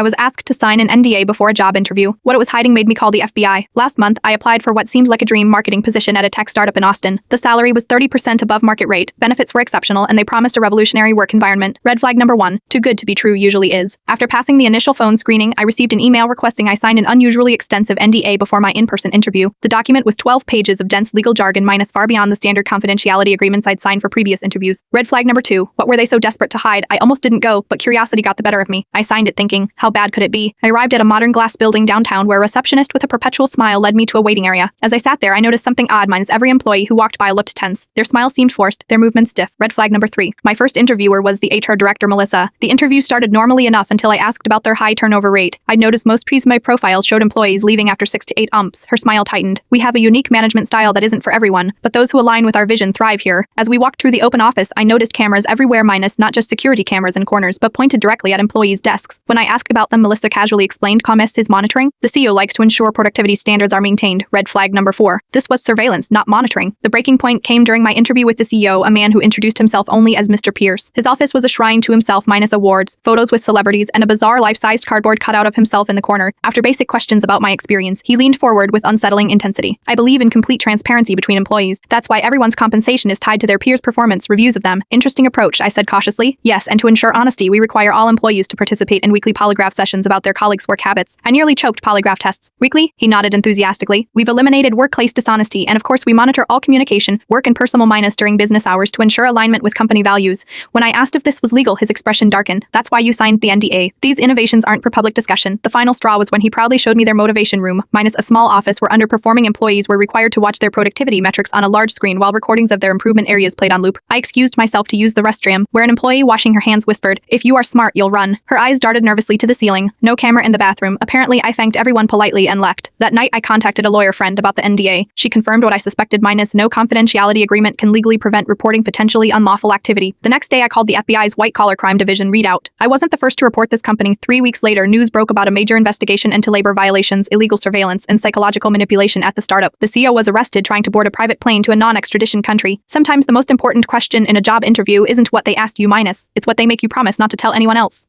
I was asked to sign an NDA before a job interview. What it was hiding made me call the FBI. Last month, I applied for what seemed like a dream marketing position at a tech startup in Austin. The salary was 30% above market rate, benefits were exceptional, and they promised a revolutionary work environment. Red flag number 1. Too good to be true usually is. After passing the initial phone screening, I received an email requesting I sign an unusually extensive NDA before my in-person interview. The document was 12 pages of dense legal jargon minus far beyond the standard confidentiality agreements I'd signed for previous interviews. Red flag number 2. What were they so desperate to hide? I almost didn't go, but curiosity got the better of me. I signed it thinking, how bad could it be? I arrived at a modern glass building downtown where a receptionist with a perpetual smile led me to a waiting area. As I sat there, I noticed something odd minus every employee who walked by looked tense. Their smile seemed forced, their movements stiff. Red flag number 3. My first interviewer was the HR director, Melissa. The interview started normally enough until I asked about their high turnover rate. I'd noticed most resume profiles showed employees leaving after 6 to 8 months. Her smile tightened. We have a unique management style that isn't for everyone, but those who align with our vision thrive here. As we walked through the open office, I noticed cameras everywhere minus not just security cameras in corners, but pointed directly at employees' desks. When I asked about them, Melissa casually explained COMS is monitoring. The CEO likes to ensure productivity standards are maintained. Red flag number 4. This was surveillance, not monitoring. The breaking point came during my interview with the CEO, a man who introduced himself only as Mr. Pierce. His office was a shrine to himself minus awards, photos with celebrities, and a bizarre life-sized cardboard cutout of himself in the corner. After basic questions about my experience, he leaned forward with unsettling intensity. I believe in complete transparency between employees. That's why everyone's compensation is tied to their peers' performance reviews of them. Interesting approach, I said cautiously. Yes, and to ensure honesty, we require all employees to participate in weekly polygraph sessions about their colleagues' work habits. I nearly choked. Polygraph tests. Weekly? He nodded enthusiastically. We've eliminated workplace dishonesty, and of course we monitor all communication, work and personal minus during business hours to ensure alignment with company values. When I asked if this was legal, his expression darkened. That's why you signed the NDA. These innovations aren't for public discussion. The final straw was when he proudly showed me their motivation room, minus a small office where underperforming employees were required to watch their productivity metrics on a large screen while recordings of their improvement areas played on loop. I excused myself to use the restroom, where an employee washing her hands whispered, "If you are smart, you'll run." Her eyes darted nervously to the ceiling. No camera in the bathroom. Apparently, I thanked everyone politely and left. That night, I contacted a lawyer friend about the NDA. She confirmed what I suspected minus no confidentiality agreement can legally prevent reporting potentially unlawful activity. The next day, I called the FBI's white-collar crime division readout. I wasn't the first to report this company. 3 weeks later, news broke about a major investigation into labor violations, illegal surveillance, and psychological manipulation at the startup. The CEO was arrested trying to board a private plane to a non-extradition country. Sometimes the most important question in a job interview isn't what they asked you minus, it's what they make you promise not to tell anyone else.